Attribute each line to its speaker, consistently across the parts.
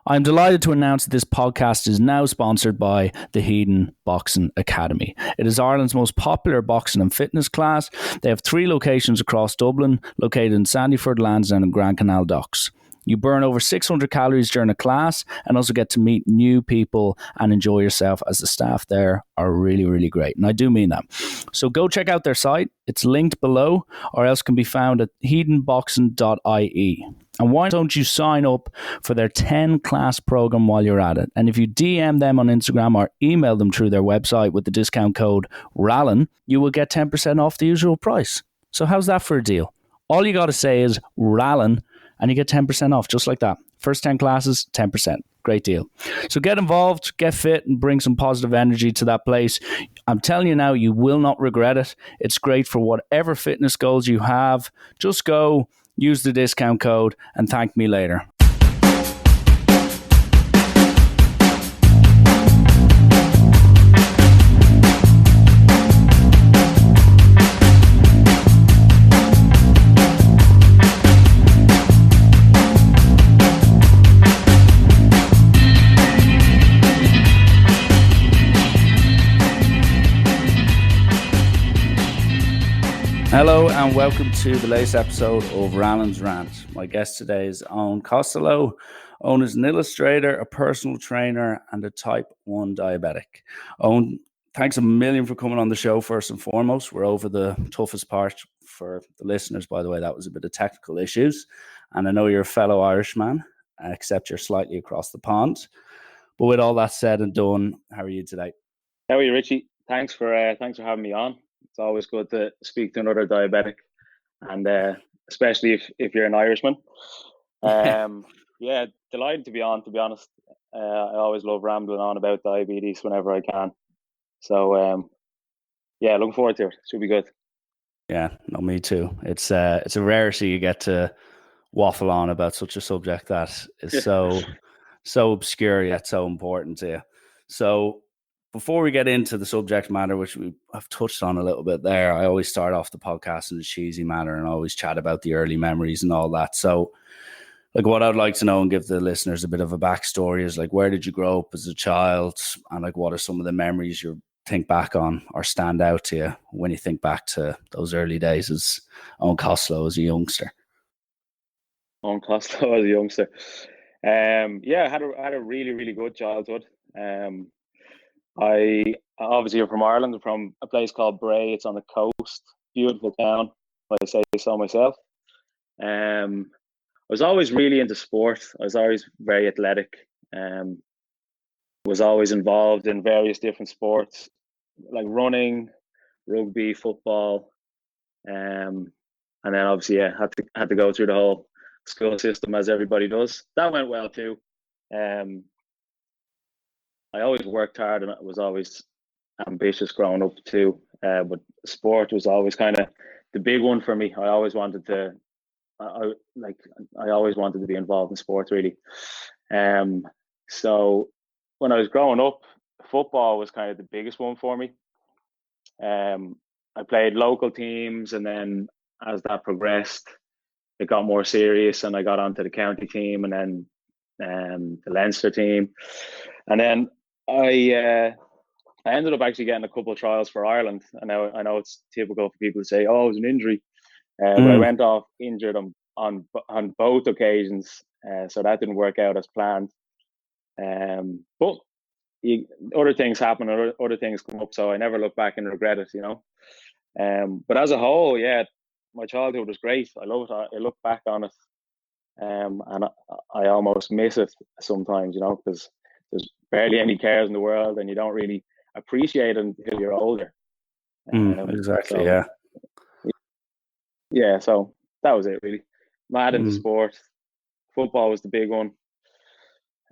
Speaker 1: I'm delighted to announce that this podcast is now sponsored by the Hedon Boxing Academy. It is Ireland's most popular boxing and fitness class. They have 3 locations across Dublin, located in Sandyford, Lansdowne and Grand Canal Docks. You burn over 600 calories during a class and also get to meet new people and enjoy yourself, as the staff there are really, really great. And I do mean that. So go check out their site. It's linked below, or else can be found at hedonboxing.ie. And why don't you sign up for their 10 class program while you're at it? And if you DM them on Instagram or email them through their website with the discount code Rallen, you will get 10% off the usual price. So how's that for a deal? All you got to say is Rallen, and you get 10% off, just like that. First 10 classes, 10%. Great deal. So get involved, get fit, and bring some positive energy to that place. I'm telling you now, you will not regret it. It's great for whatever fitness goals you have. Just go, use the discount code, and thank me later. Hello and welcome to the latest episode of Rallen's Rant. My guest today is Eoin Costello. Eoin is an illustrator, a personal trainer, and a type 1 diabetic. Eoin, thanks a million for coming on the show first and foremost. We're over the toughest part for the listeners, by the way. That was a bit of technical issues. And I know you're a fellow Irishman, except you're slightly across the pond. But with all that said and done, how are you today?
Speaker 2: How are you, Richie? Thanks for having me on. It's always good to speak to another diabetic, and especially if you're an Irishman. Yeah, delighted to be on. To be honest, I always love rambling on about diabetes whenever I can. So yeah, looking forward to it. Should be good.
Speaker 1: Yeah, no, me too. It's a rarity you get to waffle on about such a subject that is so obscure yet so important to you. So before we get into the subject matter, which we have touched on a little bit there, I always start off the podcast in a cheesy manner and always chat about the early memories and all that. So, like, what I'd like to know and give the listeners a bit of a backstory is, like, where did you grow up as a child? And, like, what are some of the memories you think back on or stand out to you when you think back to those early days as Eoin Costello as a youngster?
Speaker 2: Eoin Costello as a youngster. Yeah, I had a really, really good childhood. I obviously am from Ireland, from a place called Bray. It's on the coast, beautiful town, if I say so myself. I was always really into sport. I was always very athletic. Was always involved in various different sports, like running, rugby, football, and then obviously had to go through the whole school system as everybody does. That went well too. I always worked hard and I was always ambitious growing up too. But sport was always kind of the big one for me. I always wanted to, I always wanted to be involved in sports really. So when I was growing up, football was kind of the biggest one for me. I played local teams, and then as that progressed, it got more serious, and I got onto the county team, and then the Leinster team, and then I ended up actually getting a couple of trials for Ireland. And I know it's typical for people to say, "Oh, it was an injury," but I went off injured on both occasions, so that didn't work out as planned. But other things happen, or other things come up, so I never look back and regret it, you know. But as a whole, yeah, my childhood was great. I love it. I look back on it, and I almost miss it sometimes, you know, because there's barely any cares in the world, and you don't really appreciate it until you're older.
Speaker 1: Exactly.
Speaker 2: So, yeah. So that was it, really. Mad into sport. Football was the big one.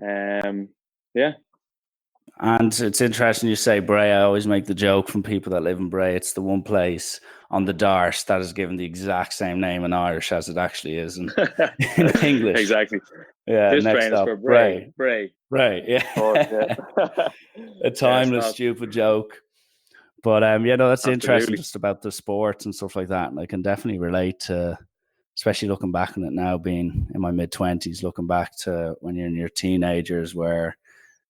Speaker 2: Yeah.
Speaker 1: And it's interesting you say Bray. I always make the joke from people that live in Bray. It's the one place on the dart that is given the exact same name in Irish as it actually is in English.
Speaker 2: Exactly.
Speaker 1: Yeah.
Speaker 2: This
Speaker 1: next
Speaker 2: train
Speaker 1: up,
Speaker 2: is for Bray.
Speaker 1: Yeah. A timeless, stupid joke. But that's
Speaker 2: Absolutely.
Speaker 1: interesting just about the sports and stuff like that. And I can definitely relate to especially looking back on it now, being in my mid-20s, looking back to when you're in your teenagers, where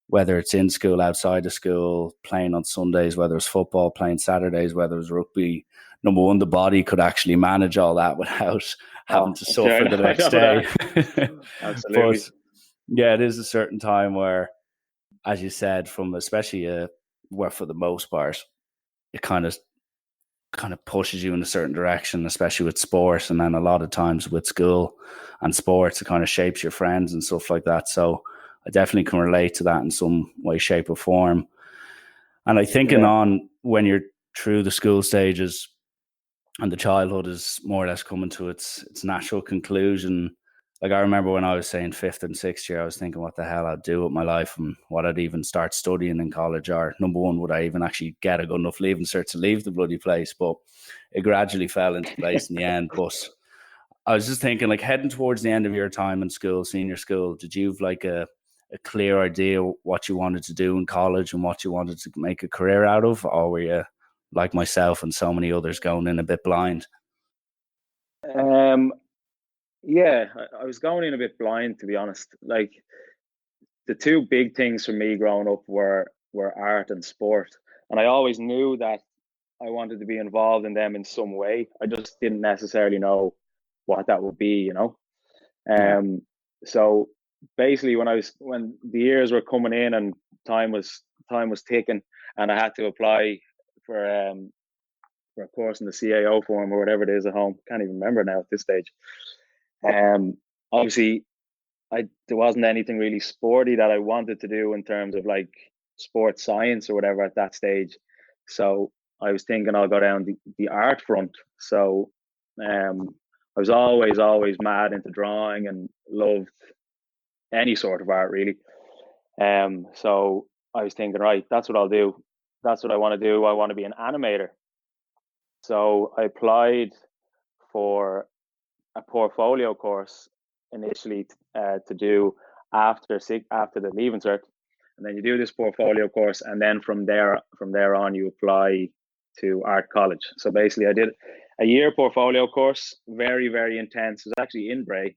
Speaker 1: whether it's in school, outside of school, playing on Sundays, whether it's football, playing Saturdays, whether it's rugby, number one, the body could actually manage all that without having to
Speaker 2: sure,
Speaker 1: suffer the
Speaker 2: I
Speaker 1: next
Speaker 2: know
Speaker 1: day.
Speaker 2: that.
Speaker 1: But
Speaker 2: Absolutely.
Speaker 1: yeah, it is a certain time where, as you said, from especially where for the most part, it kind of pushes you in a certain direction, especially with sport, and then a lot of times with school and sports, it kind of shapes your friends and stuff like that. So I definitely can relate to that in some way, shape, or form. And I thinking
Speaker 2: Yeah.
Speaker 1: on when you're through the school stages and the childhood is more or less coming to its natural conclusion. Like I remember when I was saying fifth and sixth year, I was thinking what the hell I'd do with my life and what I'd even start studying in college, or number one, would I even actually get a good enough leaving cert to leave the bloody place? But it gradually fell into place in the end. But I was just thinking, like heading towards the end of your time in school, senior school, did you have like a clear idea what you wanted to do in college and what you wanted to make a career out of, or were you like myself and so many others going in a bit blind?
Speaker 2: Um, yeah, I was going in a bit blind, to be honest. Like the two big things for me growing up were art and sport, and I always knew that I wanted to be involved in them in some way. I just didn't necessarily know what that would be, you know.
Speaker 1: Yeah.
Speaker 2: Um, so basically, when the years were coming in and time was ticking, and I had to apply for um for a course in the CAO form or whatever it is at home. Can't even remember now at this stage. Um, Obviously, there wasn't anything really sporty that I wanted to do in terms of like sports science or whatever at that stage. So I was thinking I'll go down the art front. So I was always mad into drawing and loved any sort of art really. So I was thinking, right, that's what I'll do. That's what I want to do. I want to be an animator. So I applied for a portfolio course initially to do after the leaving cert, and then you do this portfolio course, and then from there on you apply to art college. So basically, I did a year portfolio course, very intense. It was actually in Bray,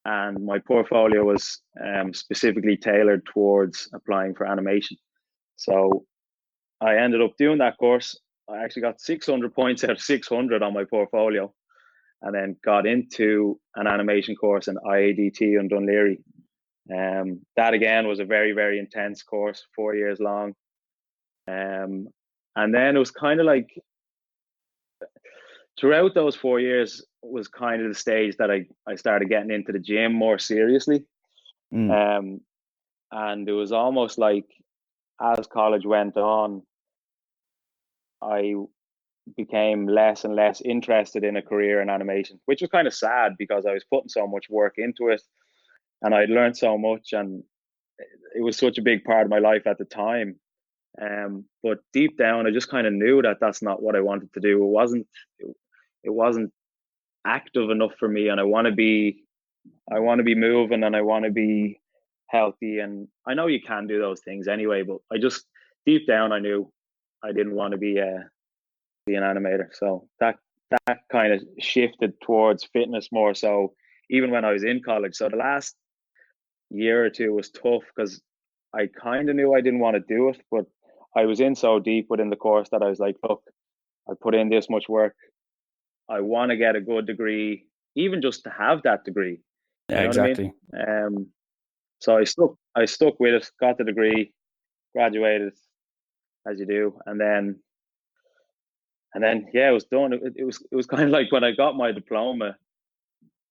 Speaker 2: and my portfolio was specifically tailored towards applying for animation. So I ended up doing that course. I actually got 600 points out of 600 on my portfolio, and then got into an animation course in IADT in Dunleary. That again was a very intense course, 4 years long. And then it was kind of like throughout those 4 years was kind of the stage that I started getting into the gym more seriously.
Speaker 1: Mm.
Speaker 2: Um, and it was almost like as college went on, I became less and less interested in a career in animation, which was kind of sad because I was putting so much work into it and I'd learned so much, and it was such a big part of my life at the time. But deep down, I just kind of knew that that's not what I wanted to do. It wasn't active enough for me, and I want to be moving, and I want to be healthy. And I know you can do those things anyway, but I just deep down I knew I didn't want to be an animator. So that kind of shifted towards fitness more so, even when I was in college. So the last year or two was tough because I kind of knew I didn't want to do it, but I was in so deep within the course that I was like, look, I put in this much work. I want to get a good degree, even just to have that degree.
Speaker 1: Yeah,
Speaker 2: You know what I mean?
Speaker 1: exactly.
Speaker 2: So I stuck with it, got the degree, graduated as you do, and then yeah, it was done. It was kind of like when I got my diploma,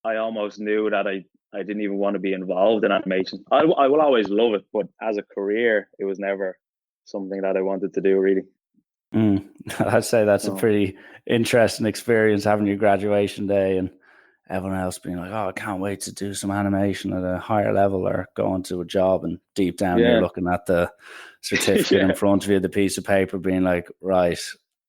Speaker 2: I almost knew that I didn't even want to be involved in animation. I will always love it, but as a career, it was never something that I wanted to do really.
Speaker 1: Mm. I'd say that's a
Speaker 2: So
Speaker 1: pretty interesting experience, having your graduation day and everyone else being like, oh, I can't wait to do some animation at a higher level or go into a job. And deep down, you're
Speaker 2: yeah,
Speaker 1: looking at the certificate in
Speaker 2: yeah,
Speaker 1: front of you, the piece of paper, being like, right,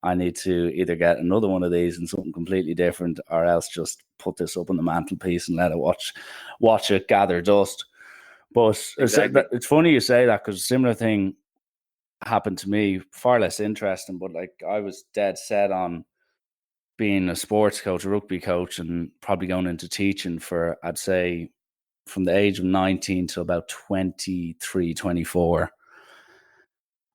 Speaker 1: I need to either get another one of these and something completely different, or else just put this up on the mantelpiece and let it watch it gather dust. But
Speaker 2: exactly.
Speaker 1: it's funny you say that, because a similar thing happened to me, far less interesting, but like I was dead set on being a sports coach, a rugby coach, and probably going into teaching for, I'd say, from the age of 19 to about 23, 24.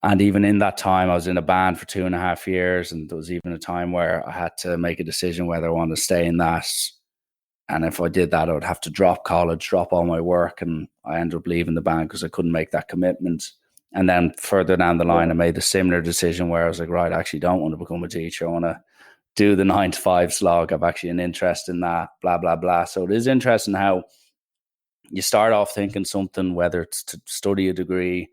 Speaker 1: And even in that time, I was in a band for 2.5 years. And there was even a time where I had to make a decision whether I wanted to stay in that. And if I did that, I would have to drop college, drop all my work. And I ended up leaving the band because I couldn't make that commitment. And then further down the line, I made the similar decision where I was like, right, I actually don't want to become a teacher. I want to do the 9 to 5 slog. I've actually an interest in that, blah, blah, blah. So it is interesting how you start off thinking something, whether it's to study a degree,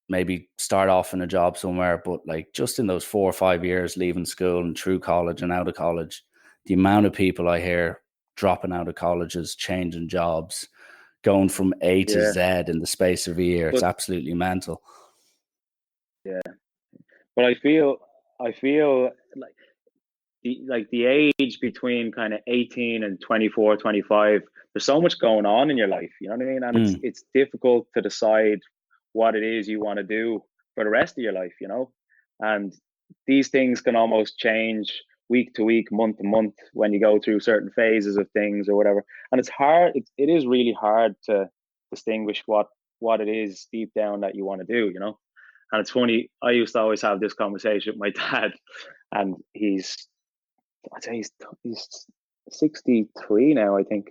Speaker 1: maybe start off in a job somewhere, but like just in those 4 or 5 years leaving school and through college and out of college, the amount of people I hear dropping out of colleges, changing jobs, going from A to Z in the space of a year, it's absolutely mental.
Speaker 2: Yeah, but I feel like the age between kind of 18 and 24, 25, there's so much going on in your life, you know what I mean? And it's difficult to decide what it is you want to do for the rest of your life, you know? And these things can almost change week to week, month to month when you go through certain phases of things or whatever. And it's hard, it is really hard to distinguish what it is deep down that you want to do, you know? And it's funny, I used to always have this conversation with my dad, and I'd say he's 63 now, I think.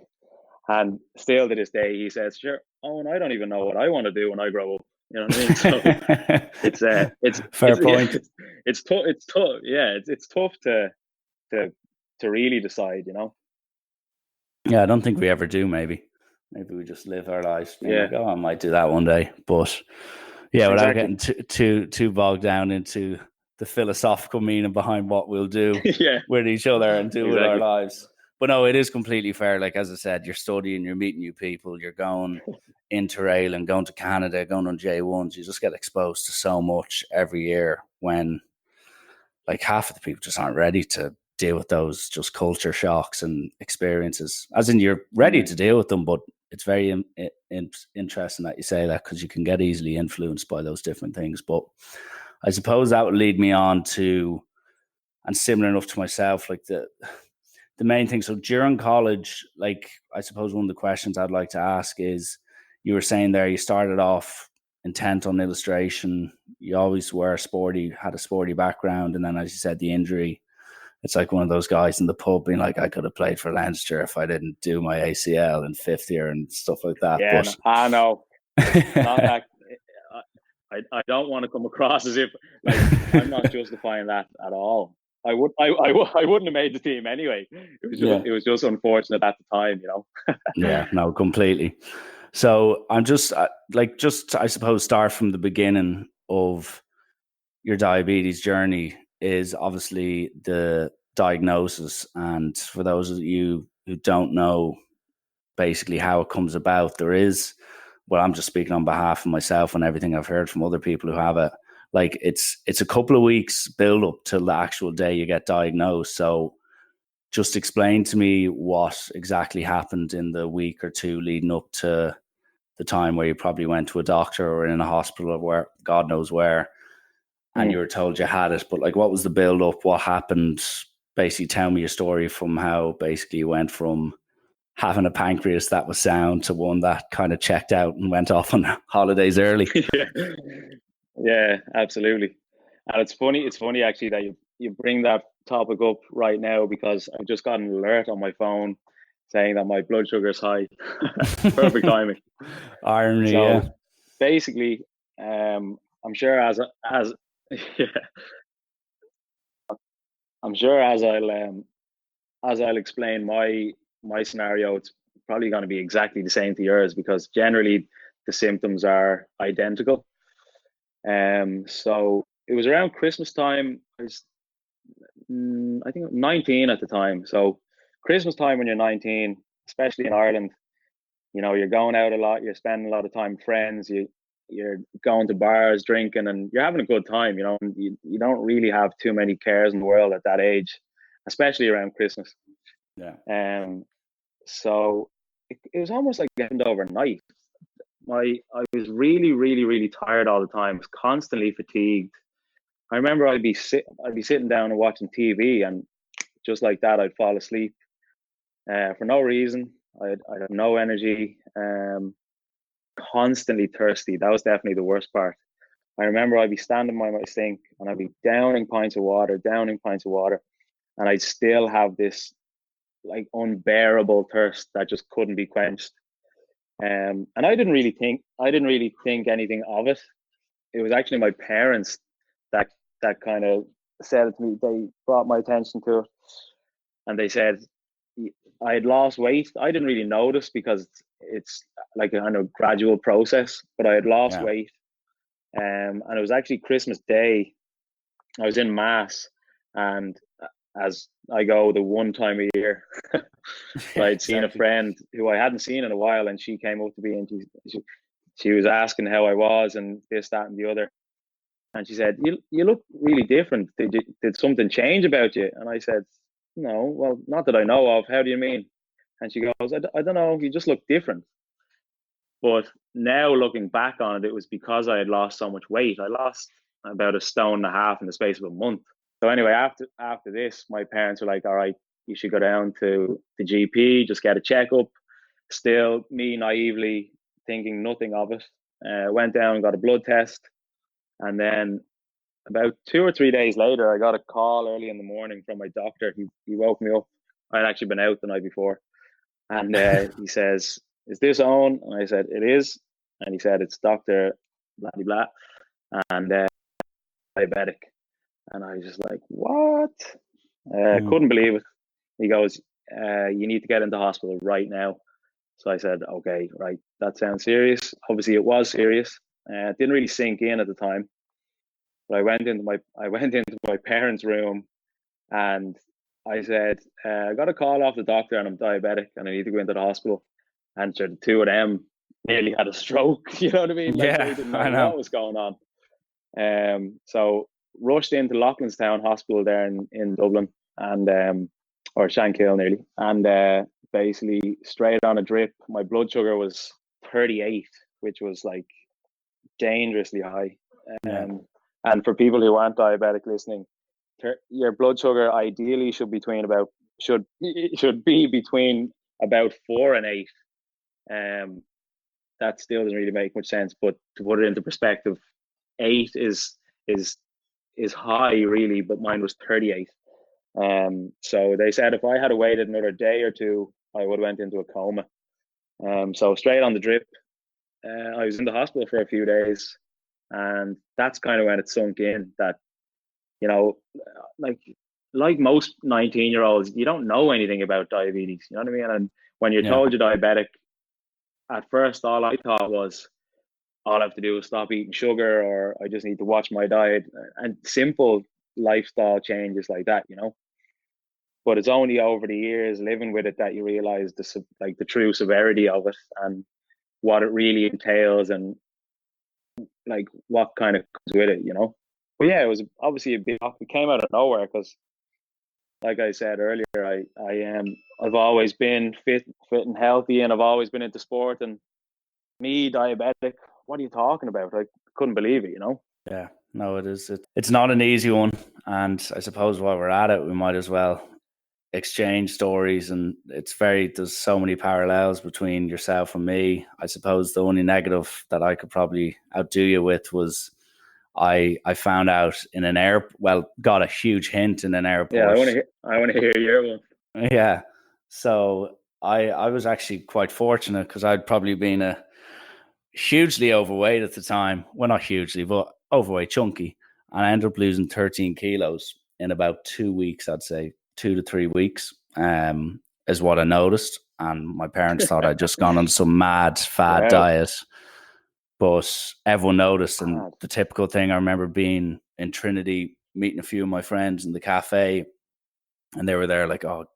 Speaker 2: And still to this day, he says, "Sure, Owen, I don't even know what I want to do when I grow up." You know what I mean? So it's
Speaker 1: fair point.
Speaker 2: Yeah, it's tough. It's tough. Yeah, it's tough to really decide. You know?
Speaker 1: Yeah, I don't think we ever do. Maybe we just live our lives being like, "Oh, I might do that one day." But yeah, without getting too bogged down into the philosophical meaning behind what we'll do with each other and do with our lives. But no, it is completely fair. Like, as I said, you're studying, you're meeting new people, you're going interrail and going to Canada, going on J1s. You just get exposed to so much every year when like half of the people just aren't ready to deal with those just culture shocks and experiences. As in, you're ready to deal with them, but it's very interesting that you say that, because you can get easily influenced by those different things. But I suppose that would lead me on to, and similar enough to myself, like the main thing. So during college, like, I suppose one of the questions I'd like to ask is, you were saying there you started off intent on illustration. You always were sporty, had a sporty background. And then, as you said, the injury, it's like one of those guys in the pub being like, I could have played for Leinster if I didn't do my ACL in 5th year and stuff like that.
Speaker 2: Yeah, but I know. Not that, I don't want to come across as if, like, I'm not justifying that at all. I wouldn't have made the team anyway. It was just unfortunate at the time, you know.
Speaker 1: Yeah, no, completely. So I'm just I suppose start from the beginning of your diabetes journey is obviously the diagnosis. And for those of you who don't know basically how it comes about, there is, well, I'm just speaking on behalf of myself and everything I've heard from other people who have it. Like, it's a couple of weeks build up till the actual day you get diagnosed. So just explain to me what exactly happened in the week or two leading up to the time where you probably went to a doctor or in a hospital or where, God knows where, and you were told you had it. But like, what was the build up? What happened? Basically tell me your story from how basically you went from having a pancreas that was sound to one that kind of checked out and went off on holidays early.
Speaker 2: Yeah, absolutely. And it's funny actually that you bring that topic up right now, because I've just got an alert on my phone saying that my blood sugar is high. Perfect timing.
Speaker 1: Irony,
Speaker 2: so
Speaker 1: yeah.
Speaker 2: Basically, I'm sure as yeah, I'm sure as I'll explain my scenario, it's probably going to be exactly the same to yours, because generally the symptoms are identical. So it was around Christmas time. I was, I think, 19 at the time. So Christmas time when you're 19, especially in Ireland, you know, you're going out a lot, you're spending a lot of time with friends, you're going to bars, drinking, and you're having a good time, you know. And you don't really have too many cares in the world at that age, especially around Christmas.
Speaker 1: Yeah.
Speaker 2: So it was almost like it happened overnight. I was really, really, really tired all the time. I was constantly fatigued. I remember I'd be sitting down and watching TV, and just like that, I'd fall asleep for no reason. I'd have no energy, constantly thirsty. That was definitely the worst part. I remember I'd be standing by my sink and I'd be downing pints of water, and I'd still have this like unbearable thirst that just couldn't be quenched. And I didn't really think anything of it. It was actually my parents that kind of said it to me. They brought my attention to it, and they said I had lost weight. I didn't really notice because it's like a kind of gradual process, but I had lost weight. And it was actually Christmas Day. I was in mass, and as I go the one time a year, I'd seen a friend who I hadn't seen in a while, and she came up to me and she was asking how I was and this, that, and the other. And she said, "You look really different. Did something change about you?" And I said, "No, well, not that I know of. How do you mean?" And she goes, I don't know. You just look different." But now looking back on it, it was because I had lost so much weight. I lost about 1.5 stone in the space of a month. So anyway, after this, my parents were like, "All right, you should go down to the GP, just get a checkup." Still, me naively thinking nothing of it. Went down and got a blood test. And then about 2 or 3 days later, I got a call early in the morning from my doctor. He woke me up. I'd actually been out the night before. And he says, "Is this on?" And I said, "It is." And he said, "It's Dr. blah, blah, blah, and diabetic." And I was just like, "What?" Couldn't believe it. He goes, "You need to get into hospital right now." So I said, "Okay, right. That sounds serious." Obviously, it was serious. It didn't really sink in at the time. But I went into my parents' room, and I said, "I got a call off the doctor, and I'm diabetic, and I need to go into the hospital." And so the two of them nearly had a stroke. You know what I mean? Like they didn't know what was going on. So rushed into Loughlinstown Hospital there in Dublin, and or Shankill nearly, and basically straight on a drip. My blood sugar was 38, which was like dangerously high. And for people who aren't diabetic listening, your blood sugar ideally should be between about 4 and 8. That still doesn't really make much sense, but to put it into perspective, 8 is high really, but mine was 38. So they said if I had waited another day or two, I would have went into a coma. So straight on the drip. I was in the hospital for a few days, and that's kind of when it sunk in that, you know, like most 19-year-olds, you don't know anything about diabetes. You know what I mean? And when you're told you're diabetic, at first all I thought was, all I have to do is stop eating sugar, or I just need to watch my diet and simple lifestyle changes like that, you know. But it's only over the years living with it that you realize the true severity of it and what it really entails, and like what kind of comes with it, you know. But yeah, it was obviously it came out of nowhere because, like I said earlier, I've always been fit and healthy, and I've always been into sport. And me, diabetic, what are you talking about? I couldn't believe it, you know.
Speaker 1: Yeah, no, it is. It's not an easy one, and I suppose while we're at it, we might as well exchange stories. And there's so many parallels between yourself and me. I suppose the only negative that I could probably outdo you with was I found out in an got a huge hint in an airport.
Speaker 2: Yeah, I want to hear your one.
Speaker 1: Yeah, so I was actually quite fortunate because I'd probably been a hugely overweight at the time. Well, not hugely, but overweight, chunky, and I ended up losing 13 kilos in about 2 weeks. I'd say 2 to 3 weeks. Is what I noticed, and my parents thought I'd just gone on some mad fad diet. But everyone noticed, and the typical thing, I remember being in Trinity, meeting a few of my friends in the cafe, and they were there like, "Oh,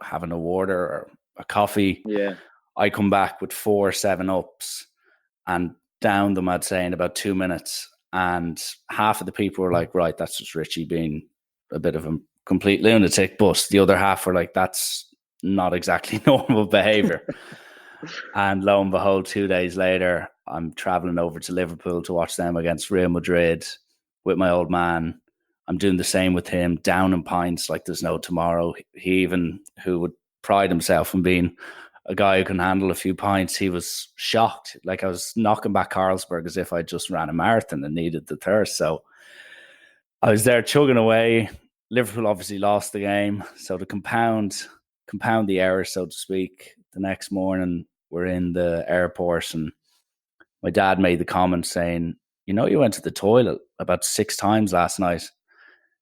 Speaker 1: having a water or a coffee."
Speaker 2: Yeah.
Speaker 1: I come back with 4 7-Ups and down them, I'd say, in about 2 minutes. And half of the people were like, "Right, that's just Richie being a bit of a complete lunatic." But the other half were like, "That's not exactly normal behavior." And lo and behold, 2 days later, I'm traveling over to Liverpool to watch them against Real Madrid with my old man. I'm doing the same with him, down in pints like there's no tomorrow. He even, who would pride himself on being a guy who can handle a few pints, he was shocked. Like I was knocking back Carlsberg as if I just ran a marathon and needed the thirst. So I was there chugging away. Liverpool obviously lost the game. So to compound the error, so to speak, the next morning we're in the airport and my dad made the comment saying, you know, you went to the toilet about 6 times last night.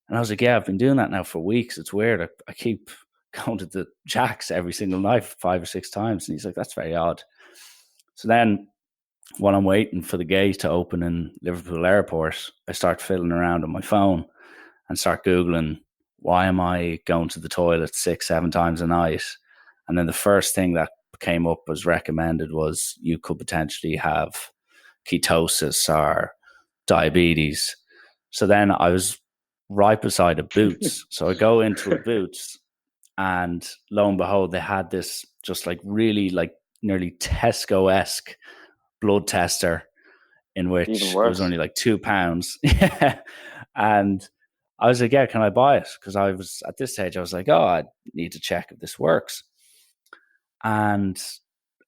Speaker 1: And I was like, yeah, I've been doing that now for weeks. It's weird. I keep going to the Jacks every single night 5 or 6 times. And he's like, that's very odd. So then while I'm waiting for the gate to open in Liverpool Airport, I start fiddling around on my phone and start Googling, why am I going to the toilet 6, 7 times a night? And then the first thing that came up as recommended was you could potentially have ketosis or diabetes. So then I was right beside a Boots. So I go into a Boots and lo and behold, they had this just like really like nearly Tesco-esque blood tester in which it was only like £2. Yeah. And I was like, yeah, can I buy it? Because I was at this stage, I was like, oh, I need to check if this works. And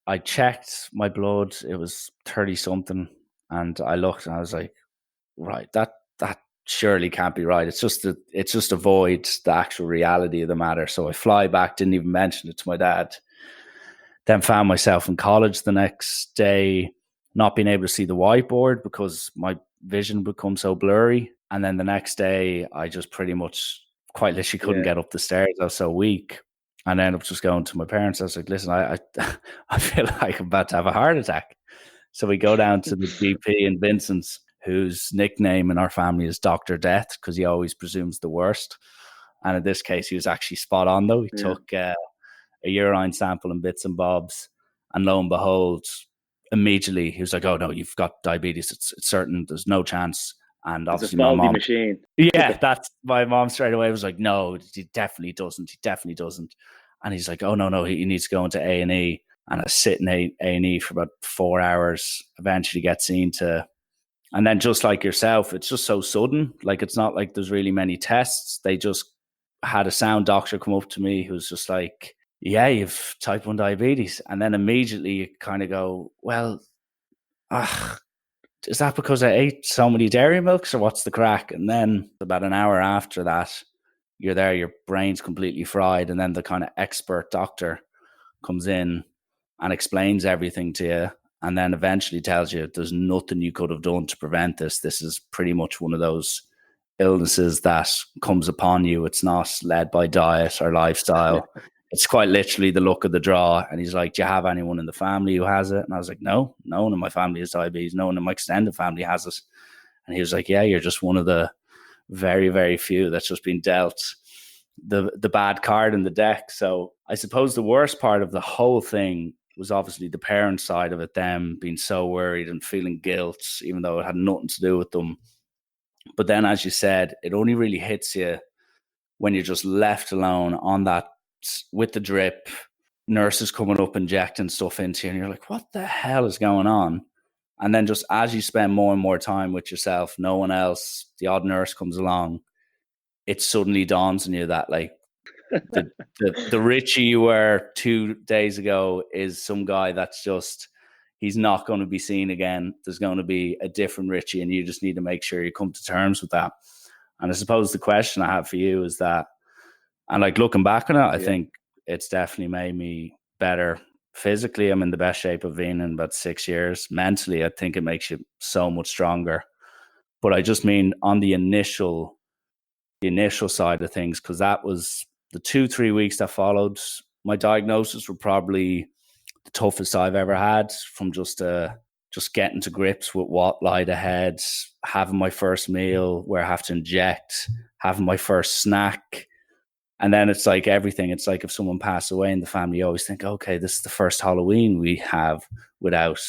Speaker 1: I checked my blood. It was 30 something. And I looked and I was like, right, that surely can't be right. It's just avoid the actual reality of the matter. So I fly back, didn't even mention it to my dad. Then found myself in college the next day, not being able to see the whiteboard because my vision become so blurry. And then the next day, I just pretty much quite literally couldn't get up the stairs. I was so weak. And I ended up just going to my parents. I was like, listen, I feel like I'm about to have a heart attack. So we go down to the GP in Vincent's, whose nickname in our family is Dr. Death because he always presumes the worst. And in this case, he was actually spot on, though. He took a urine sample and bits and bobs. And lo and behold, immediately he was like, oh, no, you've got diabetes. It's certain. There's no chance. And obviously my mom,
Speaker 2: machine.
Speaker 1: Yeah, that's my mom straight away was like, no, he definitely doesn't. He definitely doesn't. And he's like, oh, no, he needs to go into A&E. And I sit in A&E for about 4 hours, eventually get seen to. And then just like yourself, it's just so sudden. Like, it's not like there's really many tests. They just had a sound doctor come up to me who's just like, yeah, you've type 1 diabetes. And then immediately you kind of go, well, is that because I ate so many dairy milks or what's the crack? And then about an hour after that, you're there, your brain's completely fried. And then the kind of expert doctor comes in and explains everything to you. And then eventually tells you there's nothing you could have done to prevent this. This is pretty much one of those illnesses that comes upon you. It's not led by diet or lifestyle. It's quite literally the luck of the draw. And he's like, do you have anyone in the family who has it? And I was like, no one in my family has diabetes. No one in my extended family has it. And he was like, yeah, you're just one of the very, very few that's just been dealt the bad card in the deck. So I suppose the worst part of the whole thing was obviously the parent side of it, them being so worried and feeling guilt, even though it had nothing to do with them. But then, as you said, it only really hits you when you're just left alone on that with the drip, nurses coming up injecting stuff into you, and you're like, what the hell is going on? And then just as you spend more and more time with yourself, no one else, the odd nurse comes along, it suddenly dawns on you that like the Richie you were 2 days ago is some guy that's just, he's not going to be seen again. There's going to be a different Richie, and you just need to make sure you come to terms with that. And I suppose the question I have for you is that, and like looking back on it, I think it's definitely made me better. Physically, I'm in the best shape I've been in about 6 years. Mentally, I think it makes you so much stronger. But I just mean on the initial side of things, because that was the 2-3 weeks that followed. My diagnosis were probably the toughest I've ever had, from just getting to grips with what lied ahead, having my first meal where I have to inject, having my first snack. And then it's like everything. It's like if someone passed away in the family, you always think, okay, this is the first Halloween we have without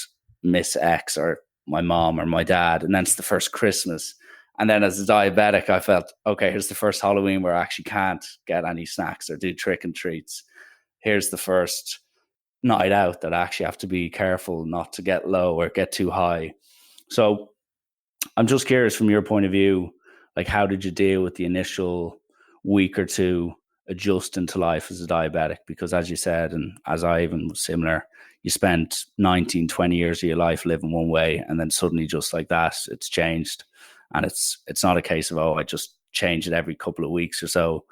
Speaker 1: Miss X or my mom or my dad. And then it's the first Christmas. And then as a diabetic, I felt, okay, here's the first Halloween where I actually can't get any snacks or do trick and treats. Here's the first night out that I actually have to be careful not to get low or get too high. So I'm just curious from your point of view, like, how did you deal with the initial week or two adjusting to life as a diabetic? Because as you said, and as I even was similar, you spent 19, 20 years of your life living one way, and then suddenly just like that, it's changed. And it's not a case of, oh, I just change it every couple of weeks or so.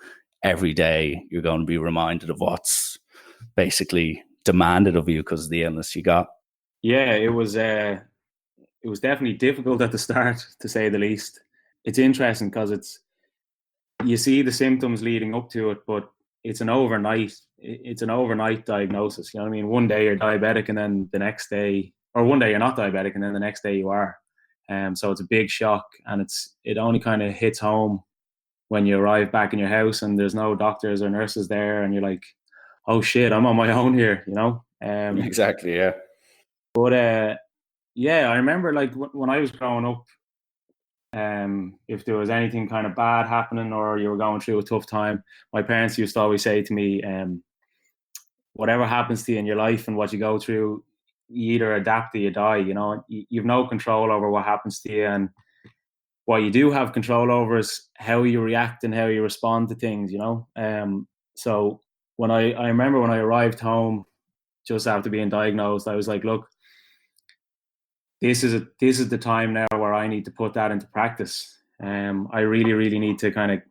Speaker 1: Every day you're going to be reminded of what's basically demanded of you because of the illness you got.
Speaker 3: Yeah, it was definitely difficult at the start, to say the least. It's interesting because you see the symptoms leading up to it, but it's an overnight diagnosis. You know what I mean? One day you're diabetic, and then the next day, or one day you're not diabetic, and then the next day you are. So it's a big shock, and it only kind of hits home when you arrive back in your house and there's no doctors or nurses there, and you're like, oh shit, I'm on my own here, you know?
Speaker 1: Exactly, yeah.
Speaker 3: But yeah, I remember like when I was growing up, if there was anything kind of bad happening or you were going through a tough time, my parents used to always say to me, whatever happens to you in your life and what you go through, you either adapt or you die. You know, you've no control over what happens to you, and what you do have control over is how you react and how you respond to things. You know, so when I remember when I arrived home just after being diagnosed, I was like, look, this is the time now where I need to put that into practice. I really need to kind of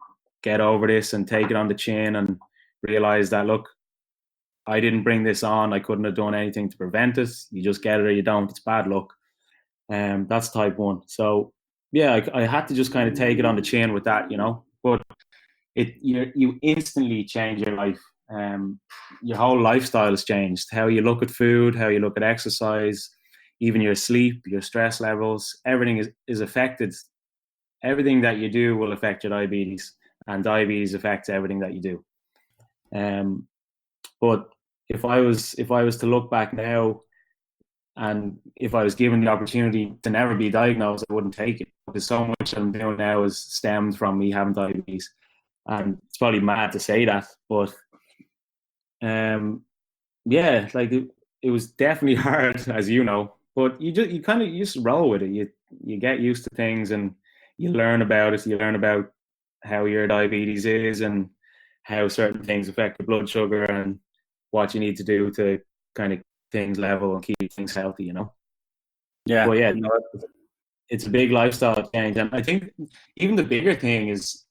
Speaker 3: get over this and take it on the chin and realize that, look, I didn't bring this on. I couldn't have done anything to prevent it. You just get it or you don't. It's bad luck. That's type 1. So yeah, I had to just kind of take it on the chin with that, you know. But you instantly change your life. Your whole lifestyle has changed. How you look at food, how you look at exercise, even your sleep, your stress levels, everything is affected. Everything that you do will affect your diabetes, and diabetes affects everything that you do. But if I was to look back now, and if I was given the opportunity to never be diagnosed, I wouldn't take it, because so much I'm doing now is stemmed from me having diabetes. And it's probably mad to say that, but yeah, like it was definitely hard, as you know. But you just roll with it. You get used to things, and you learn about it. You learn about how your diabetes is and how certain things affect the blood sugar and what you need to do to kind of things level and keep things healthy, you know?
Speaker 1: Yeah.
Speaker 3: But yeah, no, it's a big lifestyle change. And I think even the bigger thing is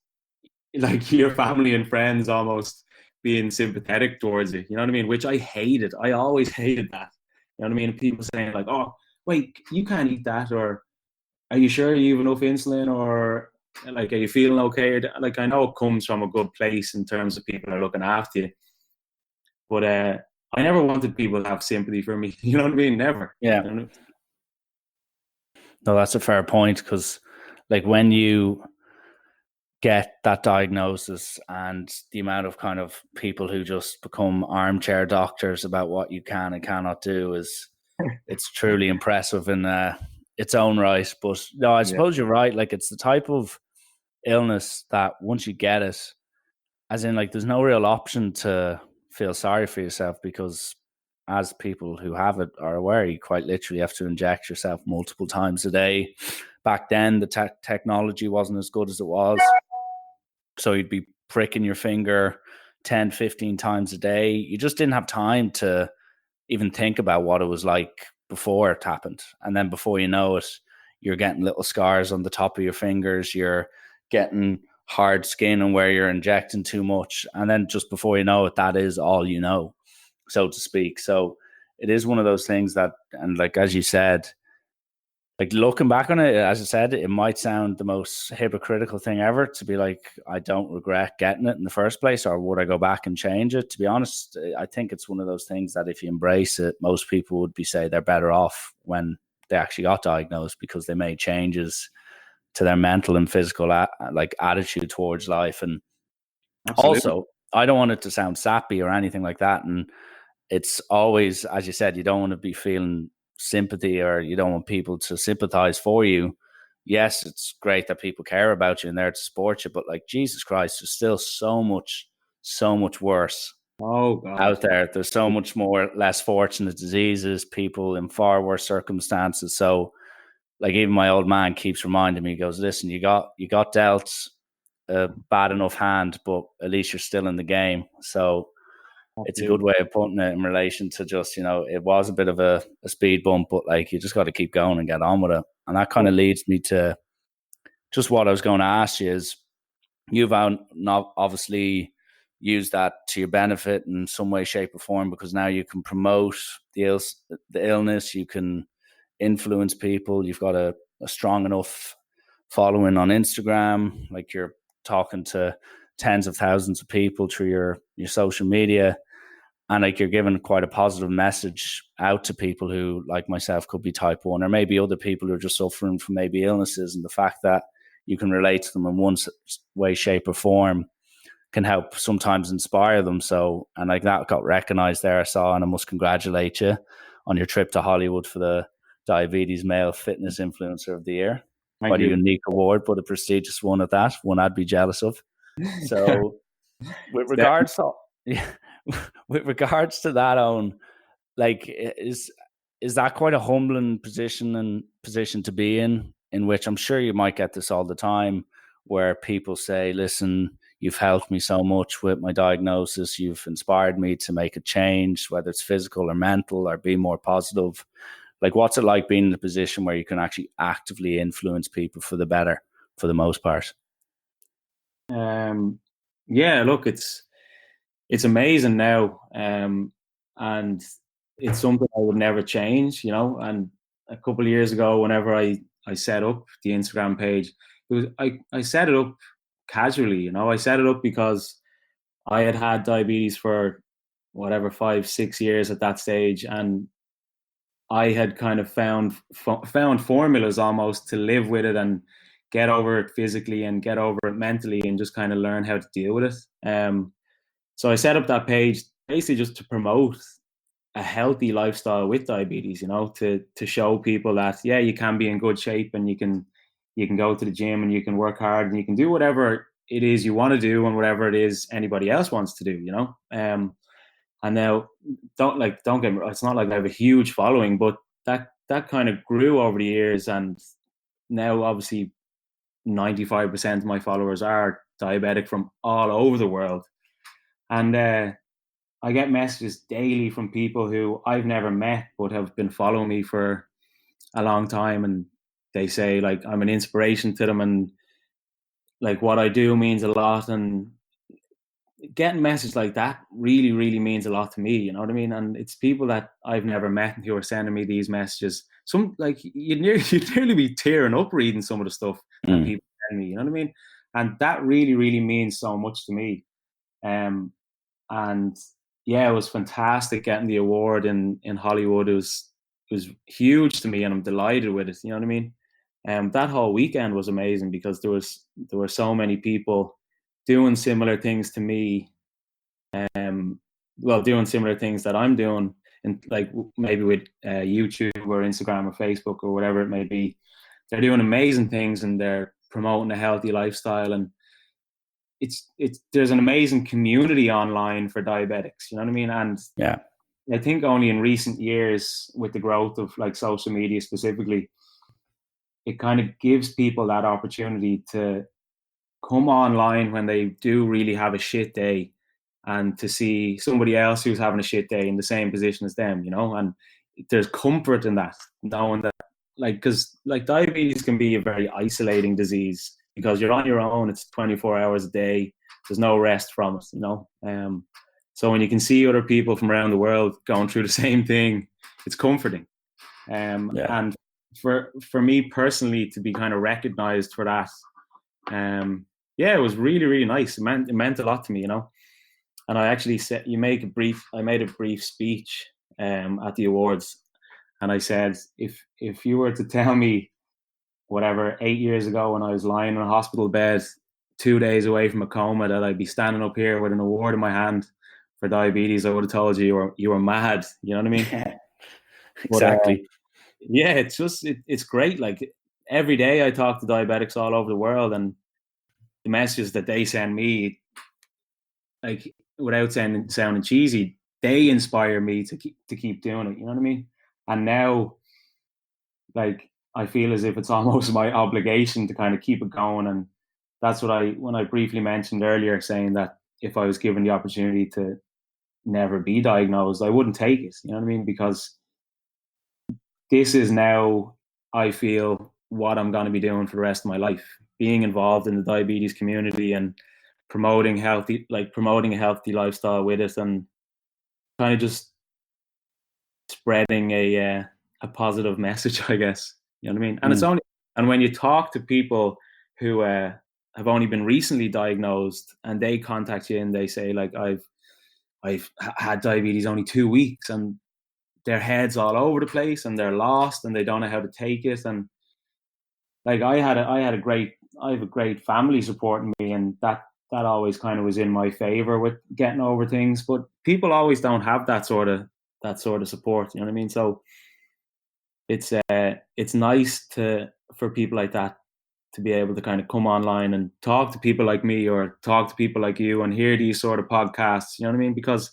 Speaker 3: like your family and friends almost being sympathetic towards it. You know what I mean? Which I hated. I always hated that. You know what I mean? People saying like, oh, wait, you can't eat that, or are you sure you have enough insulin, or like, are you feeling okay? Like, I know it comes from a good place in terms of people are looking after you. But I never wanted people to have sympathy for me. You know what I mean? Never.
Speaker 1: Yeah.
Speaker 3: You know?
Speaker 1: No, that's a fair point, because like when you get that diagnosis and the amount of kind of people who just become armchair doctors about what you can and cannot do it's truly impressive in its own right. But no, I suppose you're right. Like, it's the type of illness that once you get it, as in, like, there's no real option to feel sorry for yourself, because as people who have it are aware, you quite literally have to inject yourself multiple times a day. Back then, the technology wasn't as good as it was. So you'd be pricking your finger 10, 15 times a day. You just didn't have time to even think about what it was like before it happened. And then before you know it, you're getting little scars on the top of your fingers. You're getting hard skin and where you're injecting too much. And then just before you know it, that is all you know, so to speak. So it is one of those things that, and like, as you said, like, looking back on it, as I said, it might sound the most hypocritical thing ever to be like, I don't regret getting it in the first place, or would I go back and change it? To be honest, I think it's one of those things that if you embrace it, most people would be say they're better off when they actually got diagnosed, because they made changes to their mental and physical like attitude towards life. And
Speaker 3: Absolutely.
Speaker 1: also, I don't want it to sound sappy or anything like that. And it's always, as you said, you don't want to be feeling sympathy, or you don't want people to sympathize for you. Yes, it's great that people care about you and there to support you, but like, Jesus Christ, there's still so much worse out there. There's so much more less fortunate diseases, people in far worse circumstances. So like even my old man keeps reminding me, he goes, listen, you got dealt a bad enough hand, but at least you're still in the game. So it's a good way of putting it in relation to just, it was a bit of a speed bump, but like you just got to keep going and get on with it. And that kind of leads me to just what I was going to ask you is, you've not obviously used that to your benefit in some way, shape, or form, because now you can promote the illness, you can influence people, you've got a strong enough following on Instagram, like you're talking to tens of thousands of people through your social media, and like you're giving quite a positive message out to people who, like myself, could be type 1, or maybe other people who are just suffering from maybe illnesses, and the fact that you can relate to them in one way, shape, or form can help sometimes inspire them. So, and like that got recognized there, I saw, and I must congratulate you on your trip to Hollywood for the Diabetes Male Fitness Influencer of the Year. Quite a unique award, but a prestigious one at that, one I'd be jealous of. So with regards to with regards to that, Owen, like is that quite a humbling position to be in which I'm sure you might get this all the time, where people say, listen, you've helped me so much with my diagnosis, you've inspired me to make a change, whether it's physical or mental, or be more positive. Like, what's it like being in a position where you can actually actively influence people for the better, for the most part?
Speaker 3: Yeah, look, it's amazing now, and it's something I would never change, And a couple of years ago, whenever I set up the Instagram page, I set it up casually, I set it up because I had diabetes for whatever 5-6 years at that stage, and I had kind of found formulas almost to live with it and get over it physically and get over it mentally and just kind of learn how to deal with it. So I set up that page basically just to promote a healthy lifestyle with diabetes, to show people that, yeah, you can be in good shape and you can go to the gym and you can work hard and you can do whatever it is you want to do and whatever it is anybody else wants to do. And now, don't get me wrong, it's not like I have a huge following, but that kind of grew over the years, and now obviously 95% of my followers are diabetic from all over the world. And I get messages daily from people who I've never met but have been following me for a long time, and they say like I'm an inspiration to them and like what I do means a lot, and getting messages like that really, really means a lot to me, you know what I mean? And it's people that I've never met who are sending me these messages. Some, like, you'd nearly be tearing up reading some of the stuff that people send me, you know what I mean? And that really, really means so much to me. And yeah, it was fantastic getting the award in Hollywood. It was huge to me, and I'm delighted with it, you know what I mean? That whole weekend was amazing because there were so many people doing similar things to me, doing similar things that I'm doing, and like maybe with YouTube or Instagram or Facebook or whatever it may be. They're doing amazing things and they're promoting a healthy lifestyle, and it's there's an amazing community online for diabetics, you know what I mean? And
Speaker 1: yeah,
Speaker 3: I think only in recent years, with the growth of like social media specifically, it kind of gives people that opportunity to come online when they do really have a shit day and to see somebody else who's having a shit day in the same position as them, and there's comfort in that, knowing that, like, because like diabetes can be a very isolating disease because you're on your own. It's 24 hours a day. There's no rest from it, so when you can see other people from around the world going through the same thing, it's comforting. And for me personally to be kind of recognized for that, yeah, it was really, really nice. It meant a lot to me, And I actually said, I made a brief speech at the awards, and I said, if you were to tell me whatever 8 years ago when I was lying in a hospital bed 2 days away from a coma that I'd be standing up here with an award in my hand for diabetes, I would have told you you were mad. You know what I mean?
Speaker 1: Exactly.
Speaker 3: But, yeah, it's just it's great. Like, every day I talk to diabetics all over the world, and the messages that they send me, like, without sounding cheesy, they inspire me to keep doing it. You know what I mean? And now, like, I feel as if it's almost my obligation to kind of keep it going. And that's when I briefly mentioned earlier, saying that if I was given the opportunity to never be diagnosed, I wouldn't take it. You know what I mean? Because this is now, I feel, what I'm going to be doing for the rest of my life, being involved in the diabetes community and promoting a healthy lifestyle with it, and kind of just spreading a positive message, I guess. You know what I mean? And it's only, and when you talk to people who have only been recently diagnosed, and they contact you and they say, like, I've had diabetes only 2 weeks, and their heads all over the place and they're lost and they don't know how to take it. And like I have a great family supporting me, and that always kind of was in my favor with getting over things. But people always don't have that sort of support. You know what I mean? So it's nice for people like that to be able to kind of come online and talk to people like me, or talk to people like you, and hear these sort of podcasts. You know what I mean? Because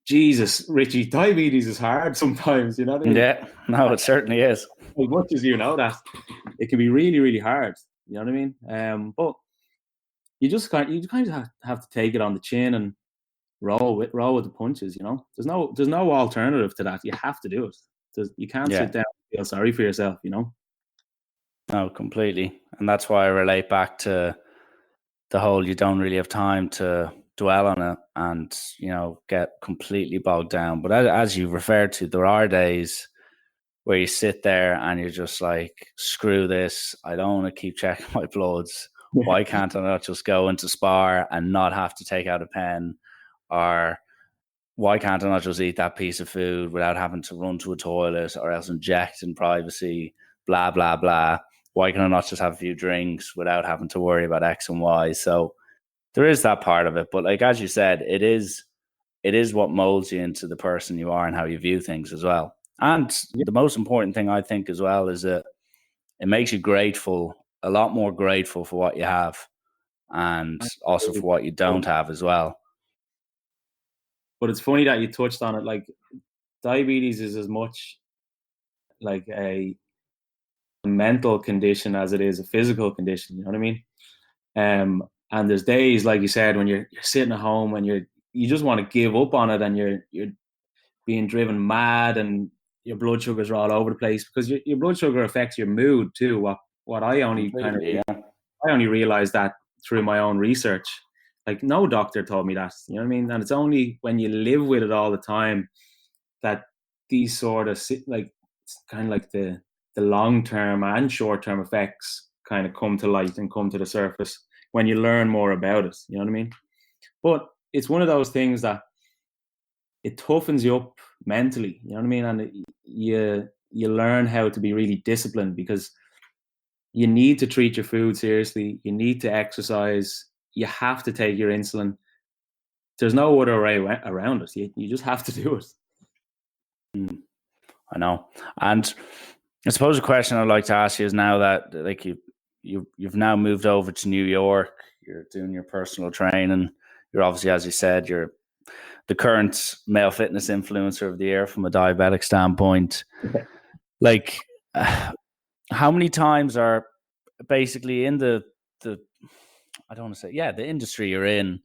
Speaker 3: Jesus, Richie, diabetes is hard sometimes. You know what I mean?
Speaker 1: Yeah, no, it certainly is.
Speaker 3: As much as you know that, it can be really, really hard. You know what I mean? But you kind of have to take it on the chin and roll with the punches. You know, there's no alternative to that. You have to do it. You can't sit down and feel sorry for yourself. You know.
Speaker 1: No, completely, and that's why I relate back to the whole, you don't really have time to dwell on it and, you know, get completely bogged down. But as you referred to, there are days where you sit there and you're just like, screw this, I don't want to keep checking my bloods. Why can't I not just go into Spar and not have to take out a pen? Or why can't I not just eat that piece of food without having to run to a toilet or else inject in privacy, blah, blah, blah? Why can I not just have a few drinks without having to worry about X and Y? So there is that part of it. But like, as you said, it is what molds you into the person you are and how you view things as well. And the most important thing, I think, as well, is that it makes you grateful, a lot more grateful for what you have, and also for what you don't have as well.
Speaker 3: But it's funny that you touched on it. Like, diabetes is as much like a mental condition as it is a physical condition. You know what I mean? And there's days, like you said, when you're sitting at home and you just want to give up on it, and you're being driven mad, and your blood sugars are all over the place, because your blood sugar affects your mood too. What I only I only realized that through my own research. Like, no doctor told me that. You know what I mean? And it's only when you live with it all the time that these sort of like, kind of like the long-term and short-term effects kind of come to light and come to the surface when you learn more about it. You know what I mean? But it's one of those things that it toughens you up mentally. You know what I mean? And you learn how to be really disciplined, because you need to treat your food seriously. You need to exercise. You have to take your insulin. There's no other way around it. You just have to do it.
Speaker 1: I know. And I suppose a question I'd like to ask you is, now that, like, you've now moved over to New York, you're doing your personal training, you're obviously, as you said, you're the current male fitness influencer of the year from a diabetic standpoint. Like, how many times are basically in the I don't want to say, the industry you're in,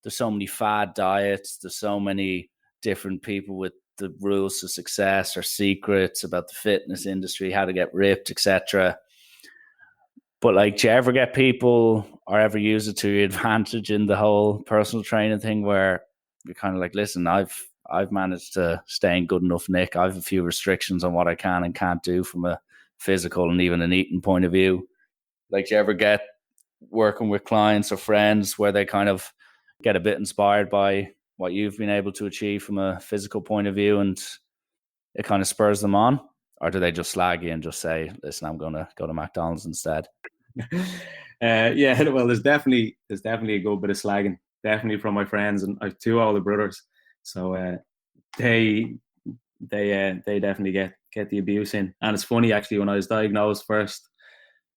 Speaker 1: there's so many fad diets, there's so many different people with the rules to success or secrets about the fitness industry, how to get ripped, etc. But like, do you ever get people, or ever use it to your advantage in the whole personal training thing, where you're kind of like, listen, I've managed to stay in good enough nick. I have a few restrictions on what I can and can't do from a physical and even an eating point of view. Like, do you ever get working with clients or friends where they kind of get a bit inspired by what you've been able to achieve from a physical point of view, and it kind of spurs them on? Or do they just slag you and just say, listen, I'm going to go to McDonald's instead?
Speaker 3: Well, there's definitely a good bit of slagging, definitely from my friends, and I have two older brothers, so they definitely get the abuse in. And it's funny, actually, when I was diagnosed first,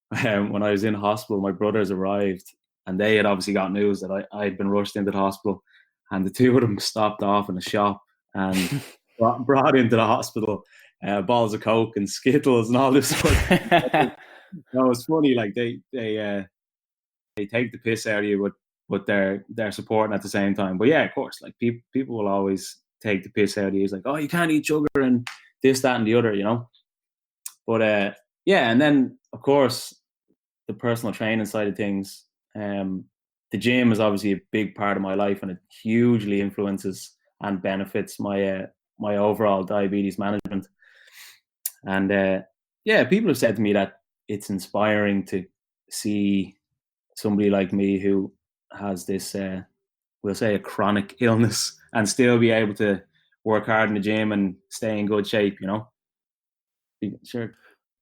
Speaker 3: when I was in hospital, my brothers arrived, and they had obviously got news that I had been rushed into the hospital, and the two of them stopped off in a shop and brought into the hospital balls of Coke and Skittles and all this stuff. No, it's funny. Like they take the piss out of you, but they're supporting at the same time. But yeah, of course, like people will always take the piss out of you. It's like, oh, you can't eat sugar and this, that, and the other, you know. But yeah, and then of course the personal training side of things. The gym is obviously a big part of my life, and it hugely influences and benefits my my overall diabetes management. And yeah, people have said to me that it's inspiring to see somebody like me who has this, we'll say, a chronic illness and still be able to work hard in the gym and stay in good shape. You know, sure,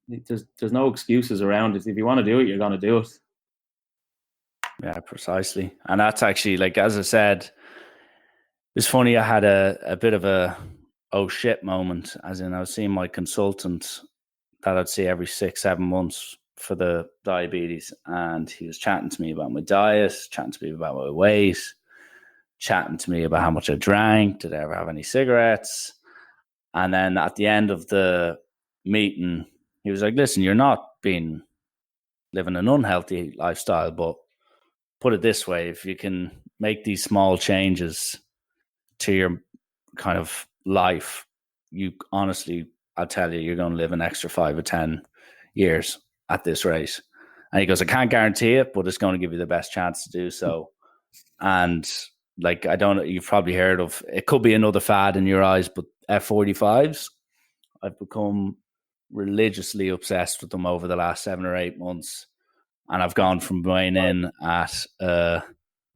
Speaker 3: there's no excuses around it. If you want to do it, you're going to do it.
Speaker 1: Yeah, precisely. And that's actually, like, as I said, it's funny, I had a bit of a oh shit moment, as in I was seeing my consultant that I'd see every 6-7 months for the diabetes, and he was chatting to me about my diet, chatting to me about my weight, chatting to me about how much I drank, did I ever have any cigarettes? And then at the end of the meeting, he was like, listen, you're not living an unhealthy lifestyle, but put it this way, if you can make these small changes to your kind of life, you honestly, I'll tell you, you're going to live an extra 5 or 10 years at this rate. And he goes, I can't guarantee it, but it's going to give you the best chance to do so. And like, I don't know, you've probably heard of, it could be another fad in your eyes, but F45s, I've become religiously obsessed with them over the last 7 or 8 months. And I've gone from weighing in at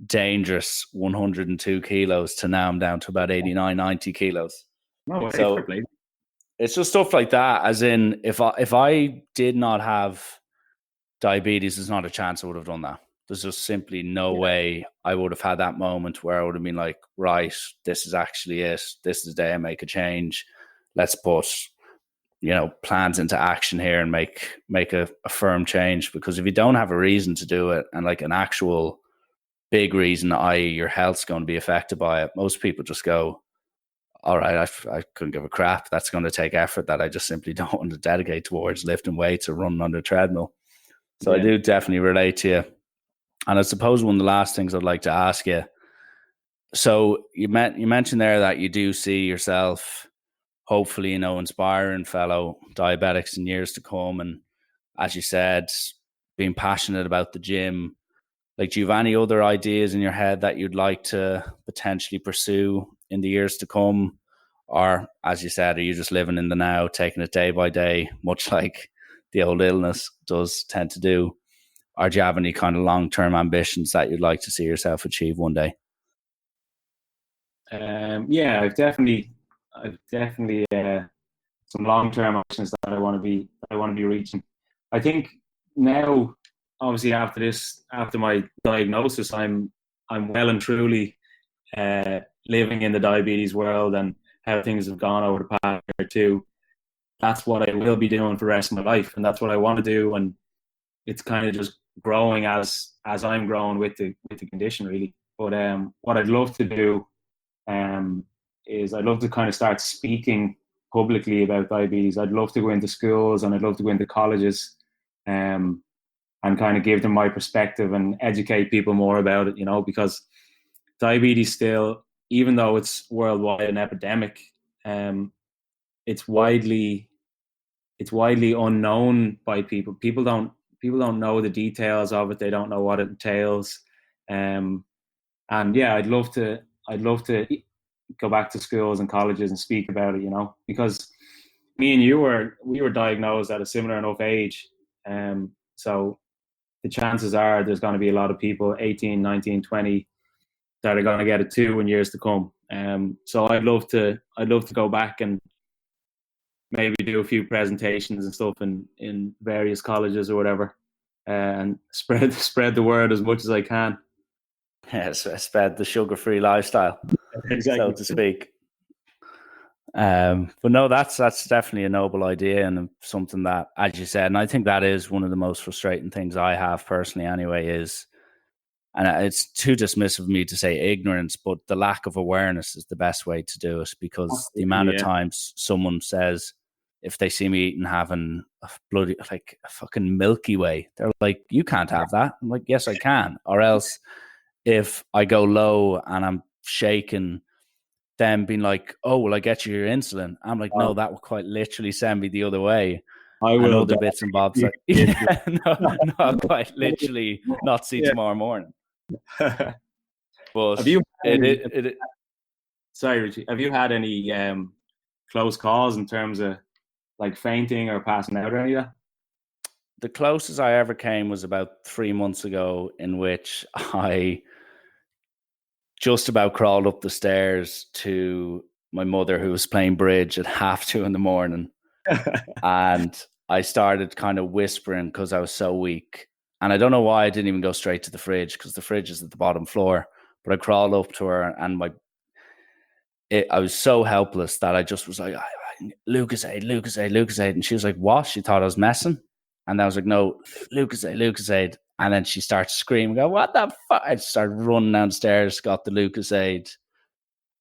Speaker 1: dangerous 102 kilos to now I'm down to about 89, 90 kilos.
Speaker 3: No,
Speaker 1: so it's just stuff like that. As in, if I did not have diabetes, there's not a chance I would have done that. There's just simply no way I would have had that moment where I would have been like, right, this is actually it. This is the day I make a change. Let's put, plans into action here and make a firm change. Because if you don't have a reason to do it, and like an actual big reason, i.e. your health's going to be affected by it, most people just go, all right, I couldn't give a crap. That's going to take effort that I just simply don't want to dedicate towards lifting weights or running on the treadmill. So I do definitely relate to you. And I suppose one of the last things I'd like to ask you, so you mentioned there that you do see yourself, hopefully, inspiring fellow diabetics in years to come. And as you said, being passionate about the gym. Like, do you have any other ideas in your head that you'd like to potentially pursue in the years to come? Or, as you said, are you just living in the now, taking it day by day, much like the old illness does tend to do? Or do you have any kind of long-term ambitions that you'd like to see yourself achieve one day?
Speaker 3: Yeah, I've definitely some long-term options that I want to be reaching. I think now, obviously after my diagnosis, I'm well and truly living in the diabetes world, and how things have gone over the past year or two. That's what I will be doing for the rest of my life, and that's what I want to do. And it's kind of just growing as I'm growing with the condition, really. But what I'd love to do is I'd love to kind of start speaking publicly about diabetes. I'd love to go into schools and I'd love to go into colleges and kind of give them my perspective and educate people more about it, because diabetes still, even though it's worldwide an epidemic, it's widely unknown by people. People don't know the details of it. They don't know what it entails. And yeah, I'd love to go back to schools and colleges and speak about it, because me and you we were diagnosed at a similar enough age. So the chances are there's going to be a lot of people 18, 19, 20 that are going to get it too in years to come. So I'd love to go back and maybe do a few presentations and stuff in various colleges or whatever, and spread the word as much as I can.
Speaker 1: Yes, spread the sugar-free lifestyle,
Speaker 3: exactly,
Speaker 1: so to speak. But no, that's definitely a noble idea, and something that, as you said, and I think that is one of the most frustrating things I have personally anyway, is, and it's too dismissive of me to say ignorance, but the lack of awareness is the best way to do it, because the amount of times someone says, if they see me eating, having a bloody, like a fucking Milky Way, they're like, you can't have that. I'm like, yes, I can. Or else if I go low and I'm shaking, them being like, oh, will I get you your insulin? I'm like, no, that will quite literally send me the other way.
Speaker 3: I
Speaker 1: And
Speaker 3: will.
Speaker 1: other bits and bobs like, yeah, no, I'll quite literally not see tomorrow morning. But
Speaker 3: have you
Speaker 1: it
Speaker 3: sorry, Richie, have you had any close calls in terms of like fainting or passing out or any of that?
Speaker 1: the closest I ever came was about 3 months ago, in which I just about crawled up the stairs to my mother, who was playing bridge at 2:30 a.m. And I started kind of whispering because I was so weak. And I don't know why I didn't even go straight to the fridge, because the fridge is at the bottom floor. But I crawled up to her, and I was so helpless that I just was like, Lucozade, Lucozade, Lucozade. And she was like, what? She thought I was messing. And I was like, no, Lucozade, Lucozade. And then she starts screaming, go, what the fuck? I started running downstairs, got the Lucozade,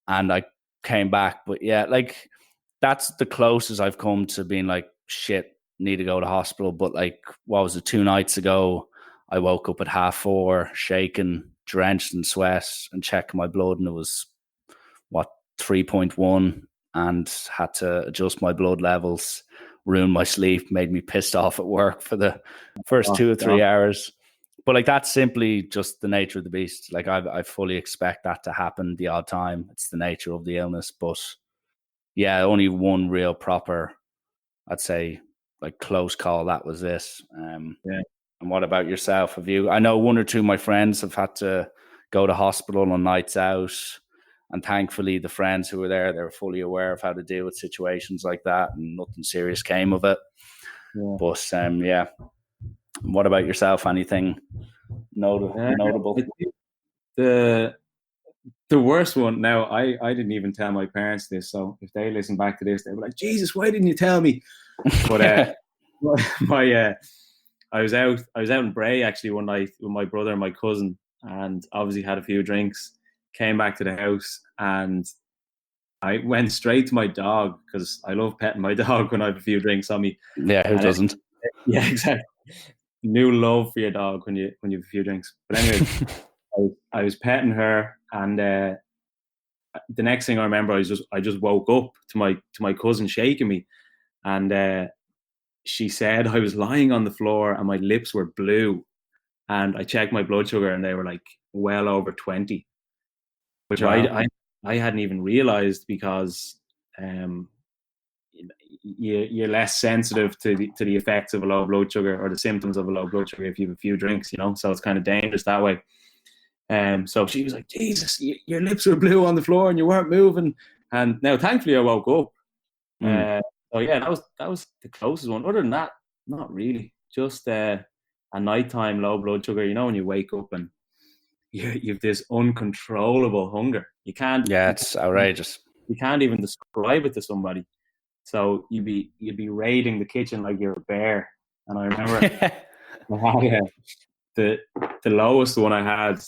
Speaker 1: and I came back. But yeah, like, that's the closest I've come to being like, shit, need to go to hospital. But like, what was it, 2 nights ago, I woke up at 4:30, shaking, drenched in sweat, and checking my blood, and it was, 3.1, and had to adjust my blood levels, ruined my sleep, made me pissed off at work for the first 2 or 3 hours. But like, that's simply just the nature of the beast. Like, I fully expect that to happen the odd time. It's the nature of the illness. But yeah, only one real proper, I'd say, like, close call. That was this.
Speaker 3: Yeah.
Speaker 1: And what about yourself? Have you? I know 1 or 2 of my friends have had to go to hospital on nights out. And thankfully, the friends who were there, they were fully aware of how to deal with situations like that, and nothing serious came of it.
Speaker 3: Yeah.
Speaker 1: But yeah. What about yourself? Anything notable?
Speaker 3: The worst one. Now, I didn't even tell my parents this, so if they listen back to this, they were like, Jesus, why didn't you tell me? But I was out in Bray actually one night with my brother and my cousin, and obviously had a few drinks. Came back to the house, and I went straight to my dog, because I love petting my dog when I have a few drinks on me.
Speaker 1: Yeah, who doesn't?
Speaker 3: Yeah, exactly. New love for your dog when you have a few drinks. But anyway, I was petting her, and the next thing I remember, I just woke up to my cousin shaking me, and she said I was lying on the floor and my lips were blue, and I checked my blood sugar and they were like well over 20, which
Speaker 1: Wow.
Speaker 3: I hadn't even realized, because you're less sensitive to the effects of a low blood sugar, or the symptoms of a low blood sugar, if you have a few drinks, so it's kind of dangerous that way. So she was like, Jesus, your lips were blue on the floor and you weren't moving. And now, thankfully, I woke up. So yeah, that was the closest one. Other than that, not really. Just a nighttime low blood sugar. When you wake up and you have this uncontrollable hunger. You can't.
Speaker 1: Yeah, it's outrageous.
Speaker 3: You can't even describe it to somebody. So you'd be raiding the kitchen like you're a bear. And I remember I had the lowest one I had.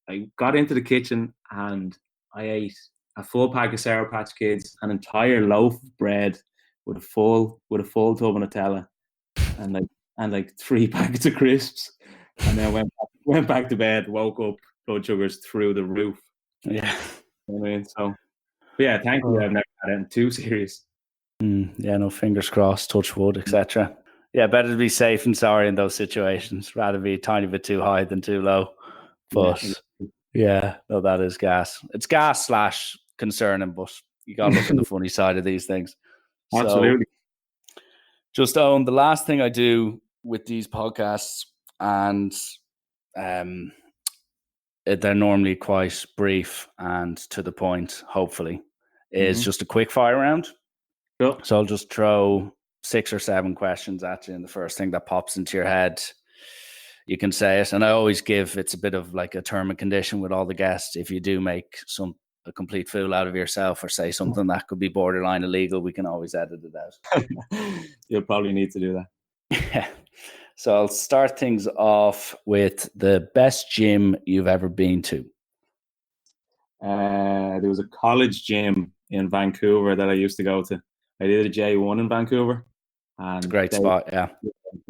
Speaker 3: I got into the kitchen and I ate a full pack of Sour Patch Kids, an entire loaf of bread with a full tub of Nutella, and like 3 packets of crisps, and then went back to bed. Woke up, blood sugars through the roof.
Speaker 1: Yeah.
Speaker 3: I mean, so but yeah, thankfully I've never had anything too serious.
Speaker 1: Yeah, no, fingers crossed, touch wood, etc. Yeah, better to be safe and sorry in those situations. Rather be a tiny bit too high than too low. But yeah, no, that is gas. It's gas / concerning, but you got to look at the funny side of these things.
Speaker 3: Absolutely.
Speaker 1: So, just Owen, the last thing I do with these podcasts, and they're normally quite brief and to the point, hopefully, is just a quick fire round.
Speaker 3: Cool.
Speaker 1: So I'll just throw 6 or 7 questions at you, and the first thing that pops into your head, you can say it. And I always give, it's a bit of like a term and condition with all the guests. If you do make a complete fool out of yourself or say something that could be borderline illegal, we can always edit it out.
Speaker 3: You'll probably need to do that.
Speaker 1: Yeah. So I'll start things off with the best gym you've ever been to.
Speaker 3: There was a college gym in Vancouver that I used to go to. I did a J1 in Vancouver, and
Speaker 1: It's a great spot. Yeah,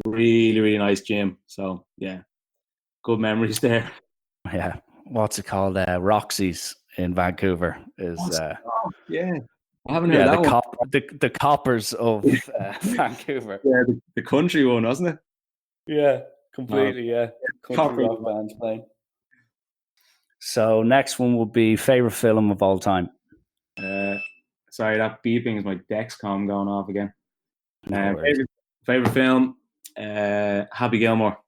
Speaker 3: really, really nice gym. So yeah, good memories there.
Speaker 1: yeah. What's it called? Roxy's in Vancouver is
Speaker 3: Yeah, I haven't heard
Speaker 1: yeah,
Speaker 3: that one.
Speaker 1: the coppers of Vancouver.
Speaker 3: Yeah, the country one, wasn't it?
Speaker 1: Yeah, completely. Yeah, country
Speaker 3: Copper.
Speaker 1: rock bands playing. So next one would be favorite film of all time.
Speaker 3: Sorry, that beeping is my Dexcom going off again.
Speaker 1: No worries.
Speaker 3: Favorite film, Happy Gilmore.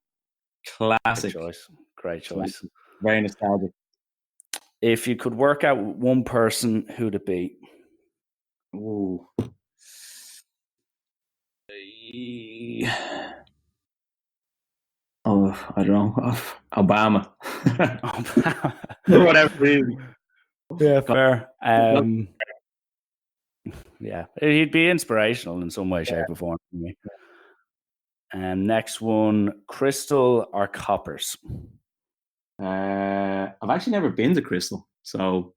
Speaker 3: Classic.
Speaker 1: Great choice.
Speaker 3: Very nostalgic.
Speaker 1: If you could work out with one person, who'd it be?
Speaker 3: Ooh. Oh, I don't know. Obama. For whatever reason.
Speaker 1: Yeah, fair. Yeah, he'd be inspirational in some way, shape, or form for me. And next one, Crystal or Coppers?
Speaker 3: I've actually never been to Crystal, so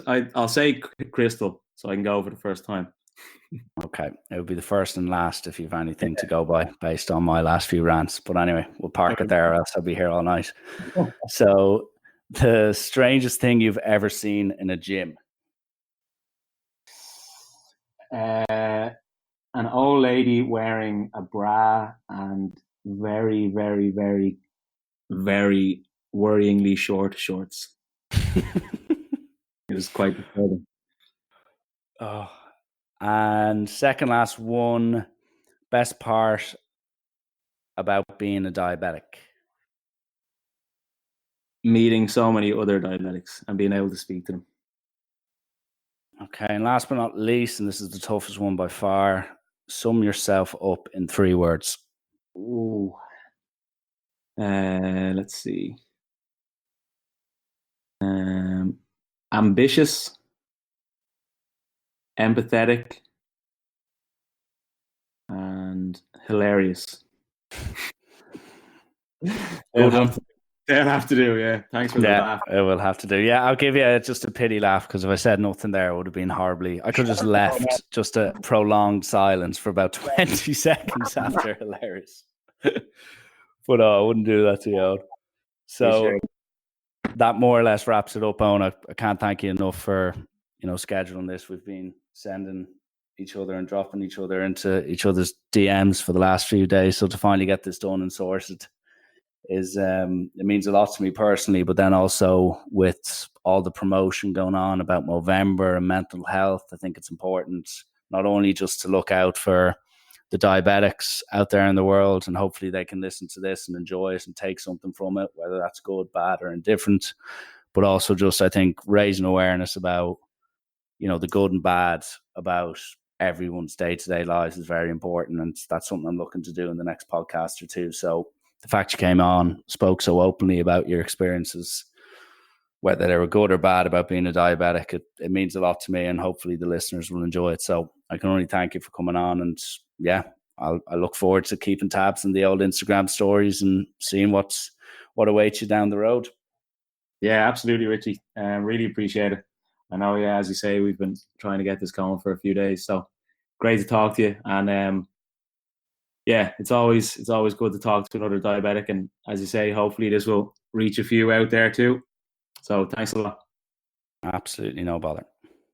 Speaker 3: I'll say Crystal, so I can go for the first time.
Speaker 1: Okay, it would be the first and last if you've anything to go by based on my last few rants. But anyway, we'll park it there, or else I'll be here all night. So, the strangest thing you've ever seen in a gym?
Speaker 3: An old lady wearing a bra and very, very, very, very worryingly short shorts. It was quite disturbing.
Speaker 1: Oh, and second last one, best part about being a diabetic?
Speaker 3: Meeting so many other diabetics and being able to speak to them.
Speaker 1: Okay, and last but not least, and this is the toughest one by far, sum yourself up in 3 words.
Speaker 3: Ooh. Let's see. Ambitious, empathetic, and hilarious. They'll have to do, yeah. Thanks for the laugh.
Speaker 1: It will have to do. Yeah, I'll give you just a pity laugh, because if I said nothing there, it would have been horribly. I could have just left just a prolonged silence for about 20 seconds after hilarious. But I wouldn't do that to you. So that more or less wraps it up, Owen. I can't thank you enough for scheduling this. We've been sending each other and dropping each other into each other's DMs for the last few days. So to finally get this done and sorted is it means a lot to me personally, but then also with all the promotion going on about Movember and mental health, I think it's important not only just to look out for the diabetics out there in the world, and hopefully they can listen to this and enjoy it and take something from it, whether that's good, bad, or indifferent, but also just, I think, raising awareness about, the good and bad about everyone's day-to-day lives is very important, and that's something I'm looking to do in the next podcast or two. So the fact you came on, spoke so openly about your experiences, whether they were good or bad, about being a diabetic, it means a lot to me, and hopefully the listeners will enjoy it. So I can only thank you for coming on, and yeah, I look forward to keeping tabs on the old Instagram stories and seeing what awaits you down the road.
Speaker 3: Yeah, absolutely, Richie. Really appreciate it. I know, yeah, as you say, we've been trying to get this going for a few days, so great to talk to you. And yeah, it's always good to talk to another diabetic, and as you say, hopefully this will reach a few out there too. So thanks a lot.
Speaker 1: Absolutely no bother.